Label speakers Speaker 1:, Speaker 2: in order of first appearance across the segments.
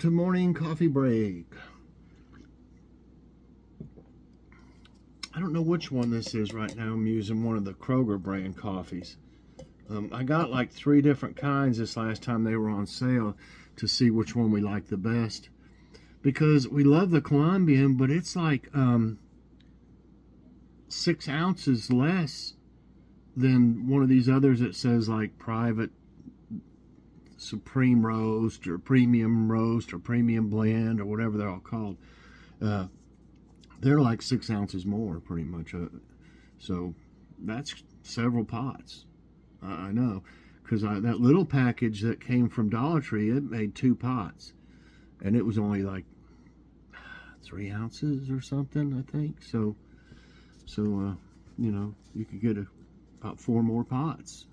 Speaker 1: to morning coffee break. I don't know which one this is right now. I'm using one of the Kroger brand coffees. I got like 3 different kinds this last time they were on sale to see which one we like the best. Because we love the Colombian, but it's like 6 ounces less than one of these others that says like private supreme roast or premium blend or whatever they're all called. They're like 6 ounces more pretty much. So that's several pots. I know, because that little package that came from Dollar Tree, it made 2 pots, and it was only like 3 ounces or something, I think. So you know, you could get about 4 more pots.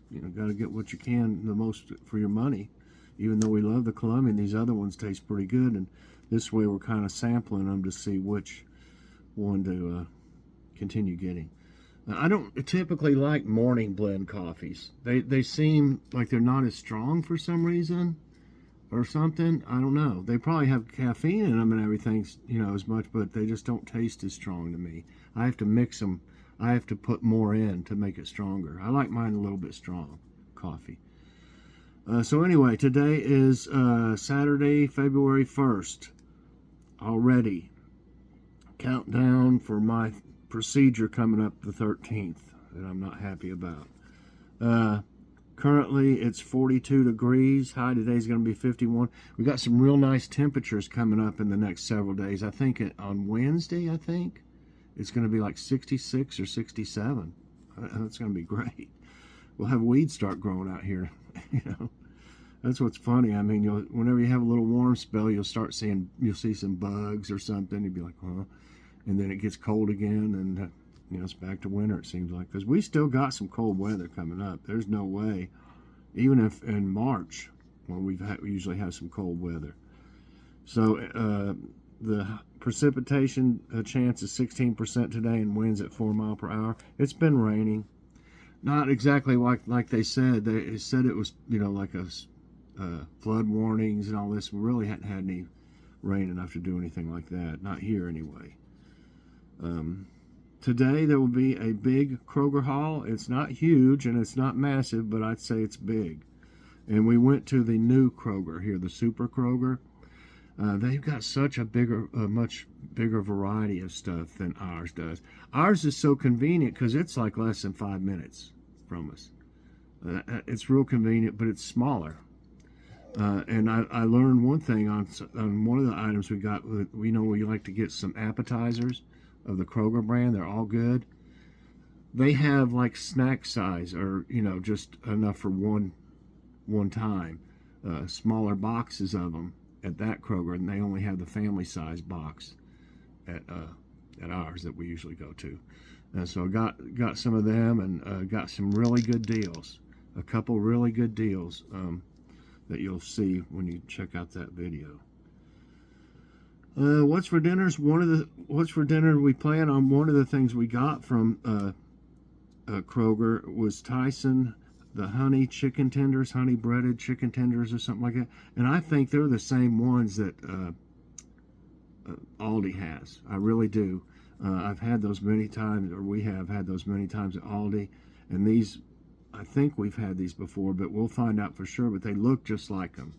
Speaker 1: You know, got to get what you can, the most for your money. Even though we love the Colombian, these other ones taste pretty good, and this way we're kind of sampling them to see which one to continue getting. Now, I don't typically like morning blend coffees. They seem like they're not as strong for some reason or something. I don't know. They probably have caffeine in them and everything, you know, as much, but they just don't taste as strong to me. I have to mix them. I have to put more in to make it stronger. I like mine a little bit strong, coffee. So anyway, today is Saturday, February 1st. Already. Countdown for my procedure coming up the 13th that I'm not happy about. Currently, it's 42 degrees. High today is going to be 51. We got some real nice temperatures coming up in the next several days. I think on Wednesday, it's going to be like 66 or 67. That's going to be great. We'll have weeds start growing out here. You know, that's what's funny. I mean, whenever you have a little warm spell, you'll see some bugs or something. You'll be like, huh? And then it gets cold again, and you know, it's back to winter, it seems like, because we still got some cold weather coming up. There's no way, even if in March, when we usually have some cold weather. So the precipitation chance is 16% today, and winds at 4 miles per hour. It's been raining, not exactly like they said. They said it was, you know, like a flood warnings and all this. We really hadn't had any rain enough to do anything like that. Not here anyway. Today there will be a big Kroger haul. It's not huge and it's not massive, but I'd say it's big. And we went to the new Kroger here, the Super Kroger. They've got such a much bigger variety of stuff than ours does. Ours is so convenient because it's like less than 5 minutes from us. It's real convenient, but it's smaller. And I learned one thing on one of the items we got. We know we like to get some appetizers of the Kroger brand. They're all good. They have like snack size, or you know, just enough for one time. Smaller boxes of them at that Kroger, and they only have the family size box at ours that we usually go to. And so I got some of them, and got some really good deals. A couple really good deals that you'll see when you check out that video. What's for dinner we plan on. One of the things we got from Kroger was Tyson, the honey chicken tenders, honey breaded chicken tenders or something like that. And I think they're the same ones that Aldi has. I really do. I've had those many times, or we have had those many times at Aldi. And these, I think we've had these before, but we'll find out for sure. But they look just like them,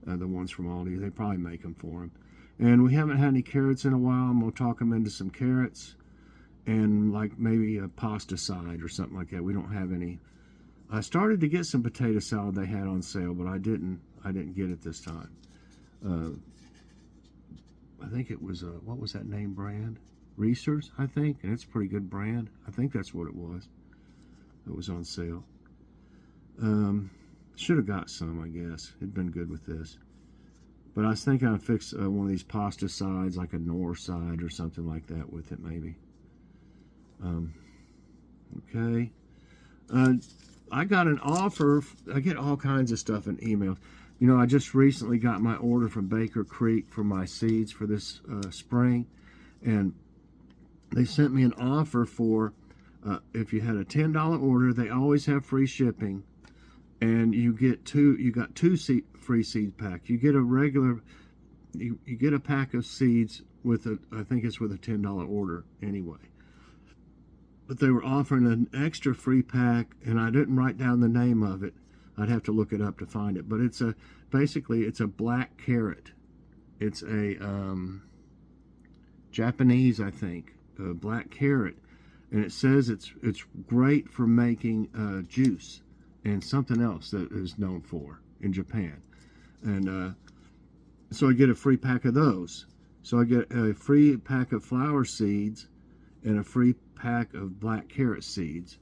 Speaker 1: the ones from Aldi. They probably make them for them. And we haven't had any carrots in a while. I'm going to talk them into some carrots and like maybe a pasta side or something like that. We don't have any. I started to get some potato salad they had on sale, but I didn't get it this time. I think it was, what was that name brand? Reese's, I think, and it's a pretty good brand. I think that's what it was. It was on sale. Should have got some, I guess. It'd been good with this. But I was thinking I'd fix one of these pasta sides, like a Knorr side or something like that with it, maybe. Okay. I got an offer. I get all kinds of stuff in emails. You know, I just recently got my order from Baker Creek for my seeds for this spring. And they sent me an offer for, if you had a $10 order, they always have free shipping. and you get two. You got two free seed packs. You get a regular. You get a pack of seeds with a. I think it's with a $10 order anyway. But they were offering an extra free pack, and I didn't write down the name of it. I'd have to look it up to find it. But it's basically it's a black carrot. It's a Japanese, I think, black carrot, and it says it's great for making juice and something else that is known for in Japan. And so I get a free pack of those. So I get a free pack of flower seeds and a free pack of black carrot seeds.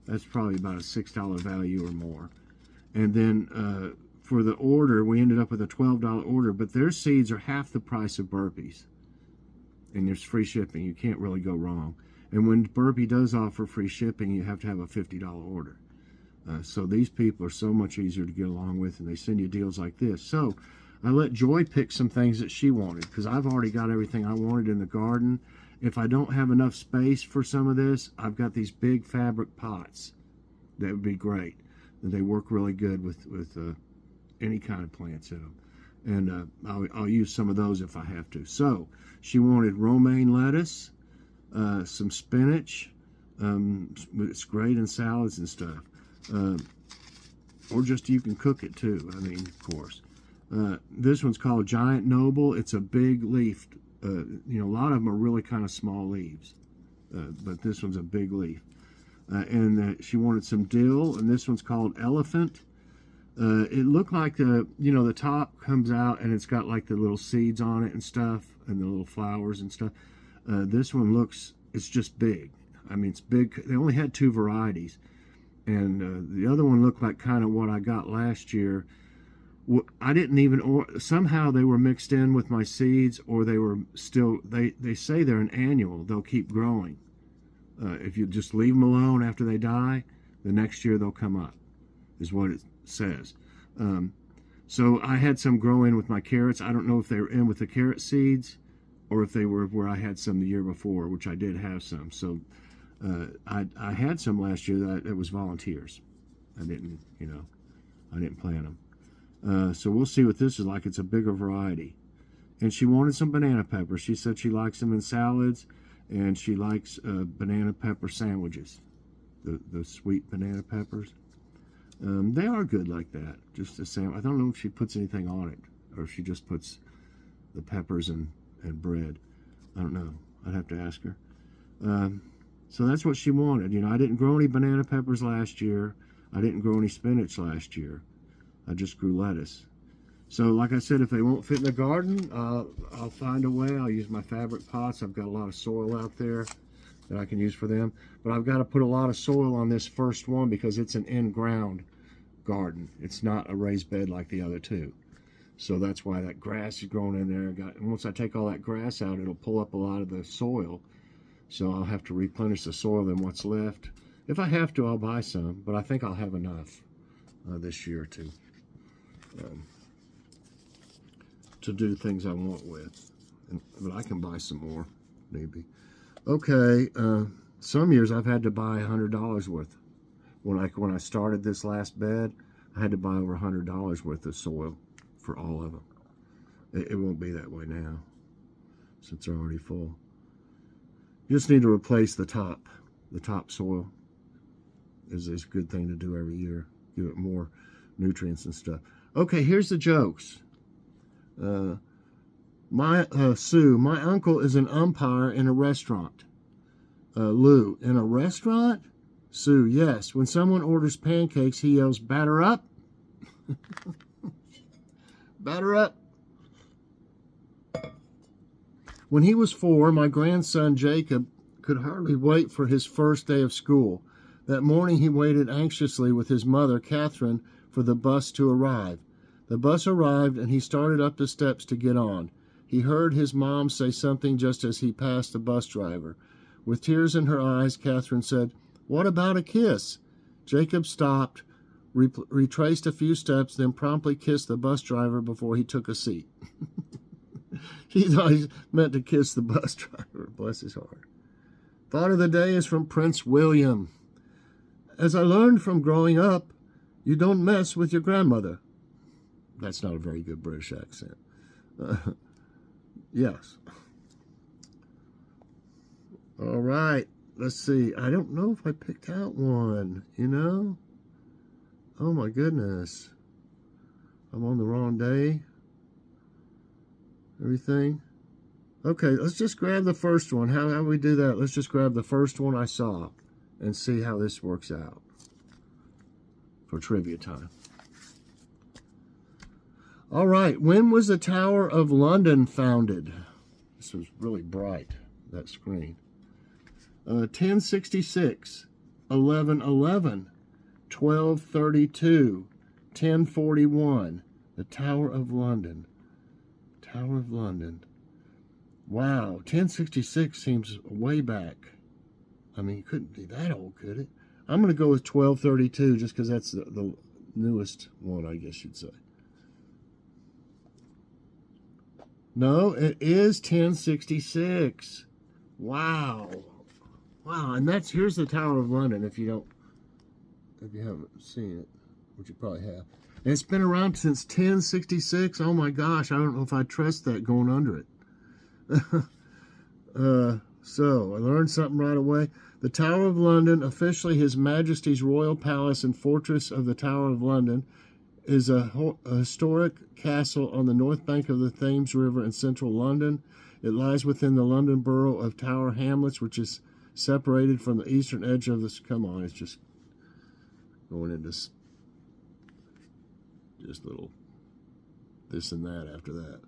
Speaker 1: That's probably about a $6 value or more. And then for the order, we ended up with a $12 order, but their seeds are half the price of Burpee's. And there's free shipping. You can't really go wrong. And when Burpee does offer free shipping, you have to have a $50 order. So these people are so much easier to get along with, and they send you deals like this. So I let Joy pick some things that she wanted, because I've already got everything I wanted in the garden. If I don't have enough space for some of this, I've got these big fabric pots. That would be great. They work really good with any kind of plants in them. And I'll use some of those if I have to. So she wanted romaine lettuce, some spinach. It's great in salads and stuff. Or just you can cook it too. I mean, of course. This one's called Giant Noble. It's a big leaf. You know, a lot of them are really kind of small leaves, but this one's a big leaf. And she wanted some dill, and this one's called Elephant. It looked like you know, the top comes out and it's got like the little seeds on it and stuff, and the little flowers and stuff. This one looks, it's just big. I mean, it's big. They only had 2 varieties, and the other one looked like kind of what I got last year. I didn't even, somehow they were mixed in with my seeds, or they were still, they say they're an annual, they'll keep growing. If you just leave them alone after they die, the next year they'll come up, is what it says. So I had some grow in with my carrots. I don't know if they were in with the carrot seeds, or if they were where I had some the year before, which I did have some. So I had some last year that it was volunteers. I didn't, you know, I didn't plant them. So we'll see what this is like. It's a bigger variety. And she wanted some banana peppers. She said she likes them in salads, and she likes banana pepper sandwiches, the sweet banana peppers. They are good like that. Just a sandwich. I don't know if she puts anything on it, or if she just puts the peppers and bread. I don't know. I'd have to ask her. So that's what she wanted. You know, I didn't grow any banana peppers last year. I didn't grow any spinach last year. I just grew lettuce. So like I said, if they won't fit in the garden, I'll find a way. I'll use my fabric pots. I've got a lot of soil out there that I can use for them. But I've got to put a lot of soil on this first one because it's an in-ground garden. It's not a raised bed like the other 2. So that's why that grass is growing in there. And once I take all that grass out, it'll pull up a lot of the soil. So I'll have to replenish the soil and what's left. If I have to, I'll buy some. But I think I'll have enough this year to do things I want with. But I can buy some more, maybe. Okay, some years I've had to buy $100 worth. When I started this last bed, I had to buy over $100 worth of soil for all of them. It won't be that way now, since they're already full. You just need to replace the top. The top soil is a good thing to do every year. Give it more nutrients and stuff. Okay, here's the jokes. Sue, my uncle is an umpire in a restaurant. Lou, in a restaurant? Sue, yes. When someone orders pancakes, he yells, "Batter up." Batter up. When he was 4, my grandson Jacob could hardly wait for his first day of school. That morning he waited anxiously with his mother, Catherine, for the bus to arrive. The bus arrived and he started up the steps to get on. He heard his mom say something just as he passed the bus driver. With tears in her eyes, Catherine said, "What about a kiss?" Jacob stopped, retraced a few steps, then promptly kissed the bus driver before he took a seat. He thought he meant to kiss the bus driver. Bless his heart. Thought of the day is from Prince William. As I learned from growing up, You don't mess with your grandmother. That's not a very good British accent. Yes. All right. Let's see. I don't know if I picked out one, you know? Oh my goodness. I'm on the wrong day. Everything. Okay, let's just grab the first one. How do we do that? Let's just grab the first one I saw and see how this works out for trivia time. All right, when was the Tower of London founded? This was really bright, that screen. 1066, 1111, 1232, 1041. The Tower of London. Tower of London. Wow, 1066 seems way back. I mean, it couldn't be that old, could it? I'm going to go with 1232 just because that's the newest one, I guess you'd say. No, it is 1066. Wow. Wow, and here's the Tower of London if you haven't seen it, which you probably have. And it's been around since 1066. Oh my gosh, I don't know if I trust that going under it. So I learned something right away. The Tower of London, officially His Majesty's Royal Palace and Fortress of the Tower of London, is a historic castle on the north bank of the Thames River in central London. It lies within the London borough of Tower Hamlets, which is separated from the eastern edge of this. Come on, it's just going into just little this and that after that.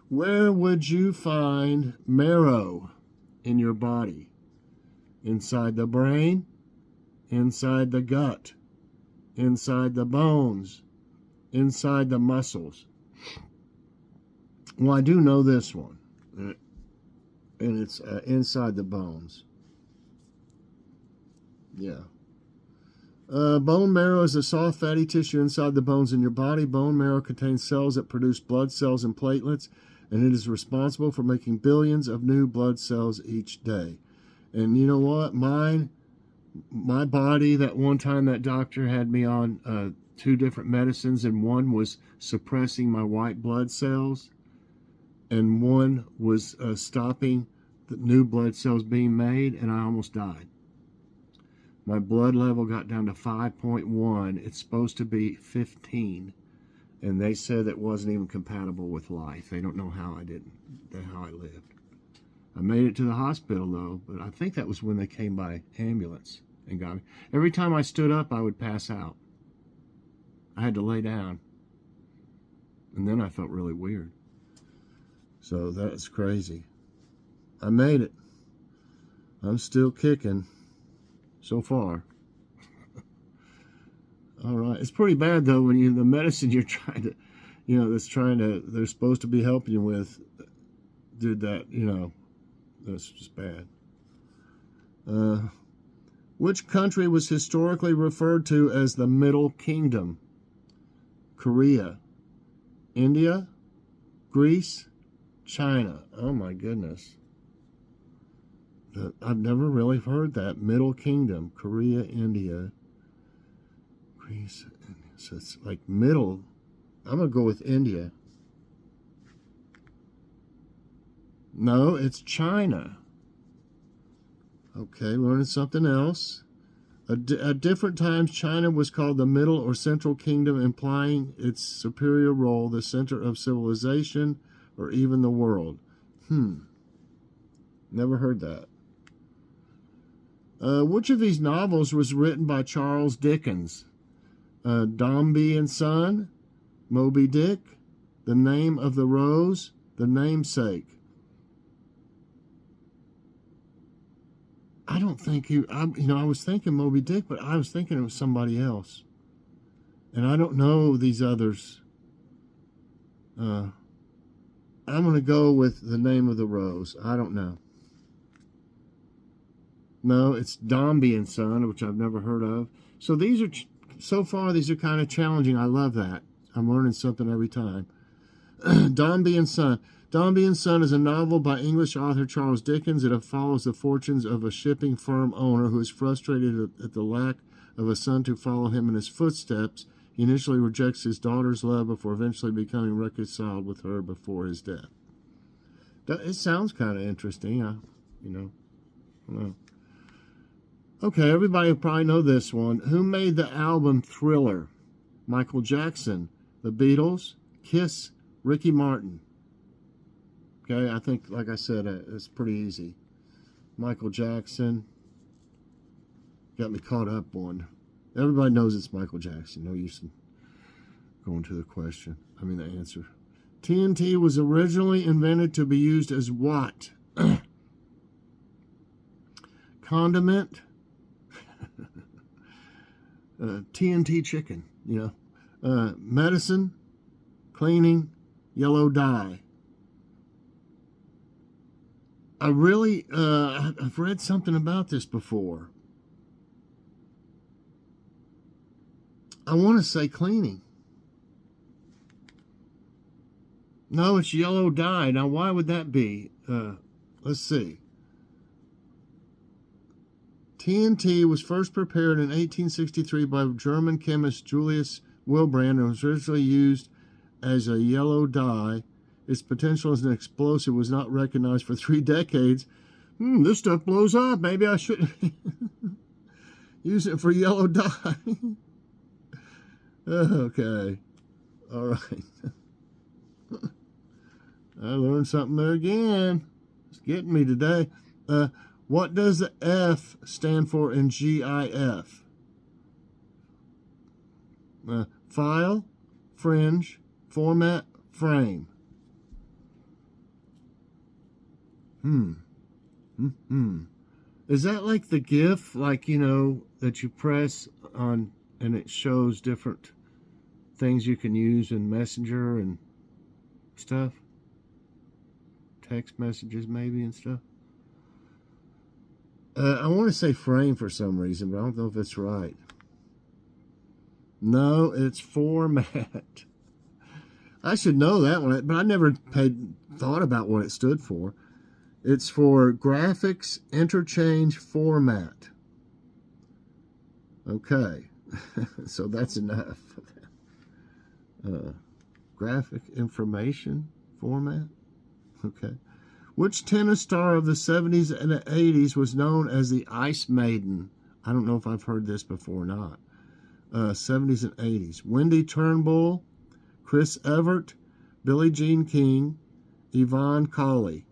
Speaker 1: Where would you find marrow in your body? Inside the brain, inside the gut, inside the bones, inside the muscles. Well, I do know this one, and it's inside the bones. Yeah. Bone marrow is a soft fatty tissue inside the bones in your body. Bone marrow contains cells that produce blood cells and platelets, and it is responsible for making billions of new blood cells each day. And you know what? My body, that one time that doctor had me on 2 different medicines, and one was suppressing my white blood cells, and one was stopping the new blood cells being made, and I almost died. My blood level got down to 5.1. It's supposed to be 15. And they said it wasn't even compatible with life. They don't know how I lived. I made it to the hospital, though, but I think that was when they came by ambulance and got me. Every time I stood up, I would pass out. I had to lay down. And then I felt really weird. So that's crazy. I made it. I'm still kicking. So far. All right. It's pretty bad, though, when the medicine you're trying to, they're supposed to be helping you with, did that, that's just bad. Which country was historically referred to as the Middle Kingdom? Korea, India, Greece, China. Oh, my goodness. I've never really heard that. Middle Kingdom, Korea, India, Greece. So it's like middle. I'm going to go with India. No, it's China. Okay, learning something else. At different times, China was called the Middle or Central Kingdom, implying its superior role, the center of civilization, or even the world. Never heard that. Which of these novels was written by Charles Dickens? Dombey and Son, Moby Dick, The Name of the Rose, The Namesake. I don't think I was thinking Moby Dick, but I was thinking it was somebody else. And I don't know these others. I'm going to go with The Name of the Rose. I don't know. No, it's Dombey and Son, which I've never heard of. So these are, so far, these are kind of challenging. I love that. I'm learning something every time. Dombey and Son. Dombey and Son is a novel by English author Charles Dickens. It follows the fortunes of a shipping firm owner who is frustrated at the lack of a son to follow him in his footsteps. He initially rejects his daughter's love before eventually becoming reconciled with her before his death. It sounds kind of interesting, you know. Okay, everybody will probably know this one. Who made the album Thriller? Michael Jackson, The Beatles, Kiss, Ricky Martin. Okay, I think, like I said, it's pretty easy. Michael Jackson. Got me caught up on. Everybody knows it's Michael Jackson. No use in going to the answer. TNT was originally invented to be used as what? Condiment. TNT chicken, medicine, cleaning, yellow dye. I've read something about this before. I want to say cleaning. No, it's yellow dye. Now, why would that be? Let's see. TNT was first prepared in 1863 by German chemist Julius Wilbrand and was originally used as a yellow dye. Its potential as an explosive was not recognized for 3 decades. This stuff blows up. Maybe I should use it for yellow dye. Okay. All right. I learned something there again. It's getting me today. What does the F stand for in GIF? File, fringe, format, frame. Is that like the GIF, like, that you press on and it shows different things you can use in Messenger and stuff? Text messages maybe and stuff? I want to say frame for some reason, but I don't know if it's right. No, it's format. I should know that one, but I never thought about what it stood for. It's for graphics interchange format. Okay, so that's enough. Graphic information format. Okay. Which tennis star of the 70s and the 80s was known as the Ice Maiden? I don't know if I've heard this before or not. 70s and 80s. Wendy Turnbull, Chris Evert, Billie Jean King, Yvonne Cawley.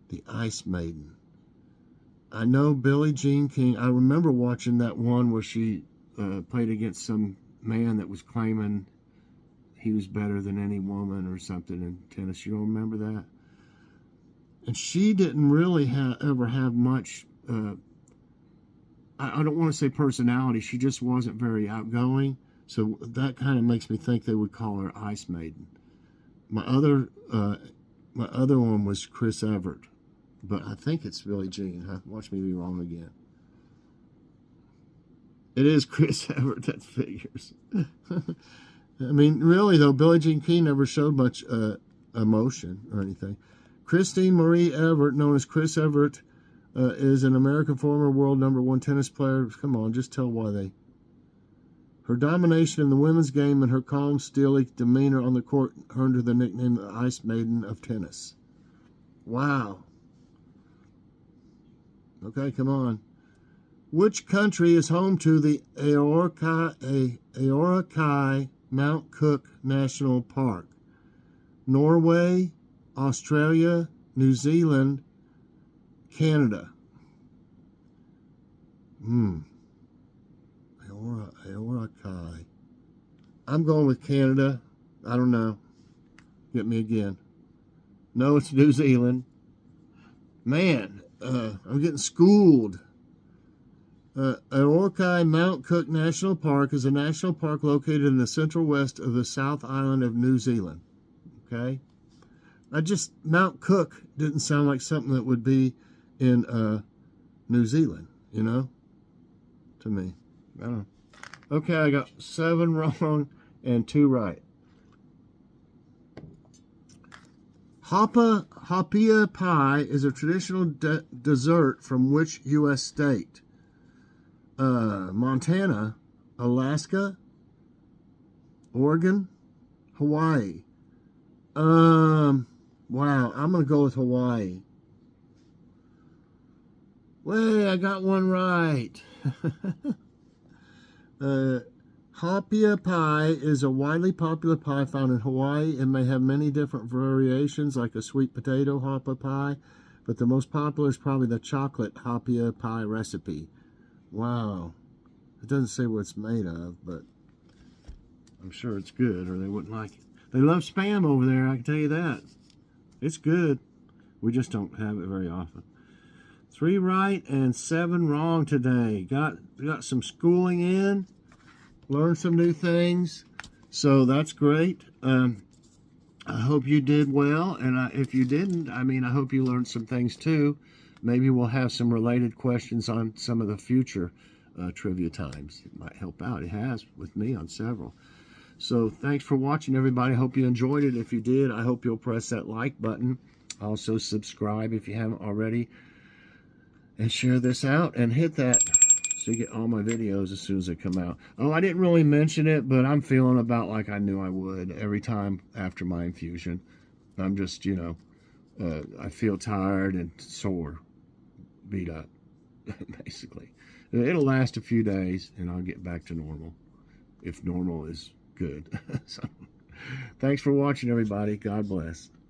Speaker 1: The Ice Maiden. I know Billie Jean King. I remember watching that one where she played against some man that was claiming he was better than any woman or something in tennis. You don't remember that? And she didn't really ever have much, I don't want to say personality. She just wasn't very outgoing. So that kind of makes me think they would call her Ice Maiden. My other one was Chris Evert. But I think it's Billie Jean. Watch me be wrong again. It is Chris Evert. That figures. I mean, really, though, Billie Jean King never showed much emotion or anything. Christine Marie Evert, known as Chris Evert, is an American former world #1 tennis player. Come on, just tell why they. Her domination in the women's game and her calm, steely demeanor on the court earned her the nickname the Ice Maiden of tennis. Wow. Okay, come on. Which country is home to the Aoraki Mount Cook National Park? Norway, Australia, New Zealand, Canada. Aoraki. I'm going with Canada. I don't know. Get me again. No, it's New Zealand. Man, I'm getting schooled. Aoraki Mount Cook National Park is a national park located in the central west of the South Island of New Zealand. Okay? Mount Cook didn't sound like something that would be in New Zealand, to me. I don't know. Okay, I got 7 wrong and 2 right. Hapia pie is a traditional dessert from which U.S. state? Montana, Alaska, Oregon, Hawaii. Wow, I'm going to go with Hawaii. Way, I got one right. Hapia pie is a widely popular pie found in Hawaii and may have many different variations like a sweet potato hapia pie, but the most popular is probably the chocolate hapia pie recipe. Wow. It doesn't say what it's made of, but I'm sure it's good or they wouldn't like it. They love Spam over there, I can tell you that. It's good. We just don't have it very often. 3 right and 7 wrong today. Got some schooling in. Learned some new things. So that's great. I hope you did well. And if you didn't, I mean, I hope you learned some things too. Maybe we'll have some related questions on some of the future trivia times. It might help out. It has with me on several. So thanks for watching, everybody. Hope you enjoyed it. If you did, I hope you'll press that like button. Also subscribe if you haven't already. And share this out and hit that so you get all my videos as soon as they come out. Oh, I didn't really mention it, but I'm feeling about like I knew I would every time after my infusion. I'm just, you know, I feel tired and sore, beat up, basically. It'll last a few days and I'll get back to normal, if normal is good. So, thanks for watching, everybody. God bless.